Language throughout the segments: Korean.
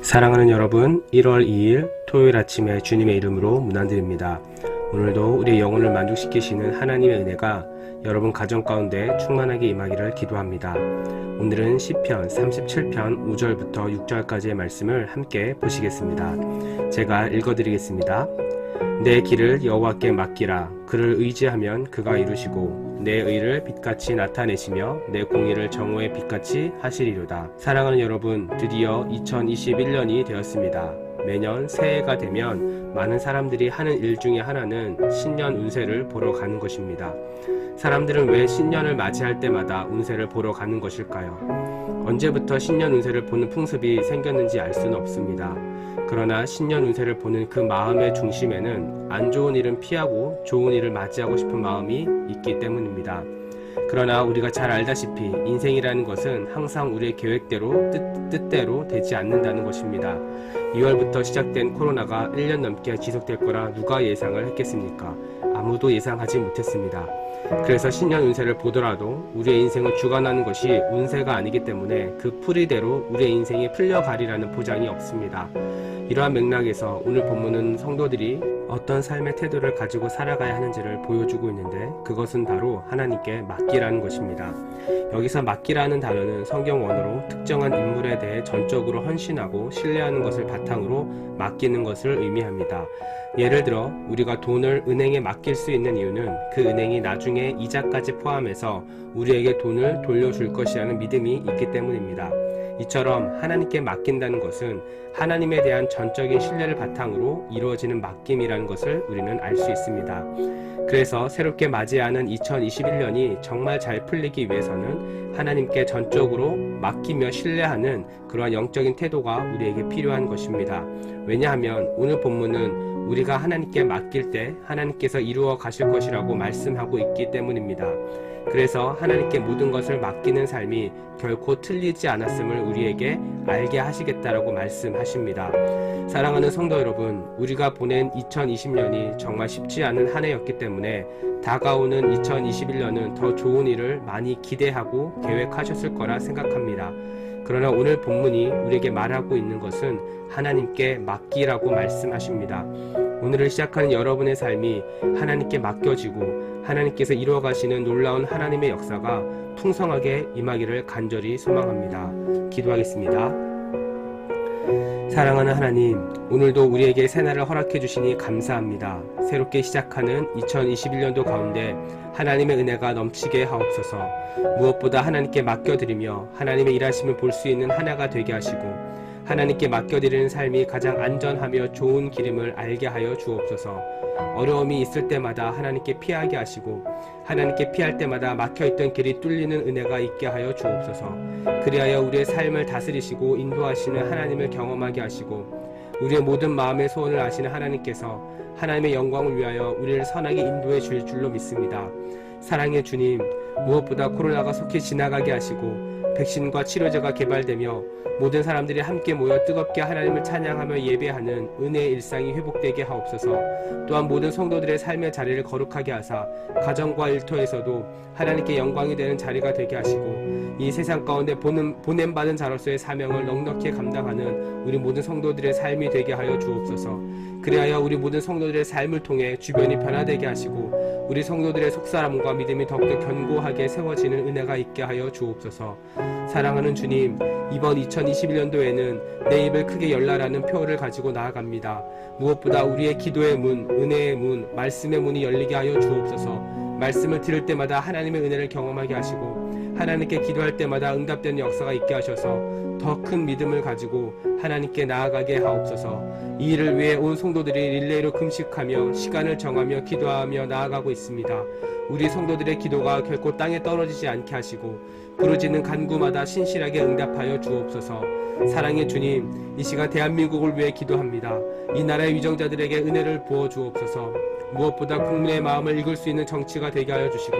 사랑하는 여러분, 1월 2일 토요일 아침에 주님의 이름으로 문안드립니다. 오늘도 우리의 영혼을 만족시키시는 하나님의 은혜가 여러분 가정 가운데 충만하게 임하기를 기도합니다. 오늘은 시편 37편 5절부터 6절까지의 말씀을 함께 보시겠습니다. 제가 읽어드리겠습니다. 내 길을 여호와께 맡기라. 그를 의지하면 그가 이루시고 내 의를 빛같이 나타내시며 내 공의를 정오의 빛같이 하시리로다. 사랑하는 여러분, 드디어 2021년이 되었습니다. 매년 새해가 되면 많은 사람들이 하는 일 중에 하나는 신년 운세를 보러 가는 것입니다. 사람들은 왜 신년을 맞이할 때마다 운세를 보러 가는 것일까요? 언제부터 신년 운세를 보는 풍습이 생겼는지 알 수는 없습니다. 그러나 신년 운세를 보는 그 마음의 중심에는 안 좋은 일은 피하고 좋은 일을 맞이하고 싶은 마음이 있기 때문입니다. 그러나 우리가 잘 알다시피 인생이라는 것은 항상 우리의 계획대로 뜻대로 되지 않는다는 것입니다. 2월부터 시작된 코로나가 1년 넘게 지속될 거라 누가 예상을 했겠습니까? 아무도 예상하지 못했습니다. 그래서 신년 운세를 보더라도 우리의 인생을 주관하는 것이 운세가 아니기 때문에 그 풀이대로 우리의 인생이 풀려가리라는 보장이 없습니다. 이러한 맥락에서 오늘 본문은 성도들이 어떤 삶의 태도를 가지고 살아가야 하는지를 보여주고 있는데, 그것은 바로 하나님께 맡기라는 것입니다. 여기서 맡기라는 단어는 성경 원어로 특정한 인물에 대해 전적으로 헌신하고 신뢰하는 것을 바탕으로 맡기는 것을 의미합니다. 예를 들어 우리가 돈을 은행에 맡길 수 있는 이유는 그 은행이 나중에 이자까지 포함해서 우리에게 돈을 돌려줄 것이라는 믿음이 있기 때문입니다. 이처럼 하나님께 맡긴다는 것은 하나님에 대한 전적인 신뢰를 바탕으로 이루어지는 맡김이라는 것을 우리는 알 수 있습니다. 그래서 새롭게 맞이하는 2021년이 정말 잘 풀리기 위해서는 하나님께 전적으로 맡기며 신뢰하는 그러한 영적인 태도가 우리에게 필요한 것입니다. 왜냐하면 오늘 본문은 우리가 하나님께 맡길 때 하나님께서 이루어 가실 것이라고 말씀하고 있기 때문입니다. 그래서 하나님께 모든 것을 맡기는 삶이 결코 틀리지 않았음을 우리에게 알게 하시겠다라고 말씀하십니다. 사랑하는 성도 여러분, 우리가 보낸 2020년이 정말 쉽지 않은 한 해였기 때문에 다가오는 2021년은 더 좋은 일을 많이 기대하고 계획하셨을 거라 생각합니다. 그러나 오늘 본문이 우리에게 말하고 있는 것은 하나님께 맡기라고 말씀하십니다. 오늘을 시작하는 여러분의 삶이 하나님께 맡겨지고 하나님께서 이루어가시는 놀라운 하나님의 역사가 풍성하게 임하기를 간절히 소망합니다. 기도하겠습니다. 사랑하는 하나님, 오늘도 우리에게 새날을 허락해 주시니 감사합니다. 새롭게 시작하는 2021년도 가운데 하나님의 은혜가 넘치게 하옵소서. 무엇보다 하나님께 맡겨드리며 하나님의 일하심을 볼 수 있는 한 해가 되게 하시고 하나님께 맡겨드리는 삶이 가장 안전하며 좋은 길임을 알게 하여 주옵소서. 어려움이 있을 때마다 하나님께 피하게 하시고 하나님께 피할 때마다 막혀있던 길이 뚫리는 은혜가 있게 하여 주옵소서. 그리하여 우리의 삶을 다스리시고 인도하시는 하나님을 경험하게 하시고 우리의 모든 마음의 소원을 아시는 하나님께서 하나님의 영광을 위하여 우리를 선하게 인도해 줄 줄로 믿습니다. 사랑의 주님, 무엇보다 코로나가 속히 지나가게 하시고 백신과 치료제가 개발되며 모든 사람들이 함께 모여 뜨겁게 하나님을 찬양하며 예배하는 은혜의 일상이 회복되게 하옵소서. 또한 모든 성도들의 삶의 자리를 거룩하게 하사 가정과 일터에서도 하나님께 영광이 되는 자리가 되게 하시고 이 세상 가운데 보냄받은 자로서의 사명을 넉넉히 감당하는 우리 모든 성도들의 삶이 되게 하여 주옵소서. 그리하여 우리 모든 성도들의 삶을 통해 주변이 변화되게 하시고 우리 성도들의 속사람과 믿음이 더욱더 견고하게 세워지는 은혜가 있게 하여 주옵소서. 사랑하는 주님, 이번 2021년도에는 내 입을 크게 열라라는 표어를 가지고 나아갑니다. 무엇보다 우리의 기도의 문, 은혜의 문, 말씀의 문이 열리게 하여 주옵소서. 말씀을 들을 때마다 하나님의 은혜를 경험하게 하시고 하나님께 기도할 때마다 응답되는 역사가 있게 하셔서 더 큰 믿음을 가지고 하나님께 나아가게 하옵소서. 이 일을 위해 온 성도들이 릴레이로 금식하며 시간을 정하며 기도하며 나아가고 있습니다. 우리 성도들의 기도가 결코 땅에 떨어지지 않게 하시고 부르짖는 간구마다 신실하게 응답하여 주옵소서. 사랑의 주님, 이 시간 대한민국을 위해 기도합니다. 이 나라의 위정자들에게 은혜를 부어 주옵소서. 무엇보다 국민의 마음을 읽을 수 있는 정치가 되게 하여 주시고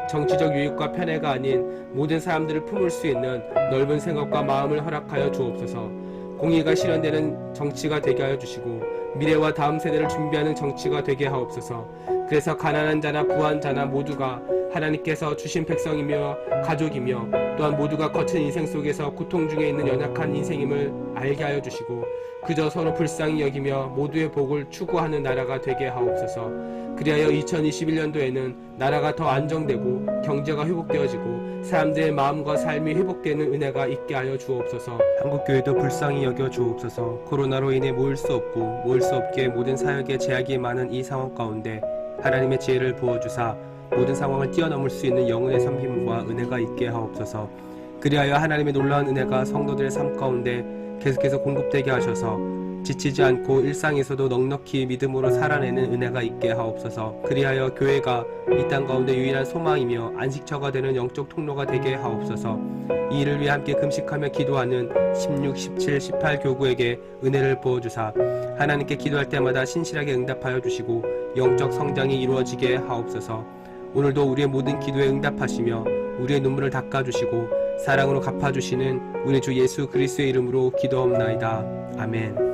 정치적 유익과 편애가 아닌 모든 사람들을 품을 수 있는 넓은 생각과 마음을 허락하여 주옵소서. 공의가 실현되는 정치가 되게 하여 주시고 미래와 다음 세대를 준비하는 정치가 되게 하옵소서. 그래서 가난한 자나 부한 자나 모두가 하나님께서 주신 백성이며 가족이며 또한 모두가 거친 인생 속에서 고통 중에 있는 연약한 인생임을 알게 하여 주시고 그저 서로 불쌍히 여기며 모두의 복을 추구하는 나라가 되게 하옵소서. 그리하여 2021년도에는 나라가 더 안정되고 경제가 회복되어지고 사람들의 마음과 삶이 회복되는 은혜가 있게 하여 주옵소서. 한국교회도 불쌍히 여겨 주옵소서. 코로나로 인해 모일 수 없고 모일 수 없기에 모든 사역에 제약이 많은 이 상황 가운데 하나님의 지혜를 부어주사 모든 상황을 뛰어넘을 수 있는 영혼의 섬김과 은혜가 있게 하옵소서. 그리하여 하나님의 놀라운 은혜가 성도들의 삶 가운데 계속해서 공급되게 하셔서 지치지 않고 일상에서도 넉넉히 믿음으로 살아내는 은혜가 있게 하옵소서. 그리하여 교회가 이 땅 가운데 유일한 소망이며 안식처가 되는 영적 통로가 되게 하옵소서. 이 일을 위해 함께 금식하며 기도하는 16, 17, 18 교구에게 은혜를 부어주사 하나님께 기도할 때마다 신실하게 응답하여 주시고 영적 성장이 이루어지게 하옵소서. 오늘도 우리의 모든 기도에 응답하시며 우리의 눈물을 닦아주시고 사랑으로 갚아주시는 우리 주 예수 그리스도의 이름으로 기도하옵나이다. 아멘.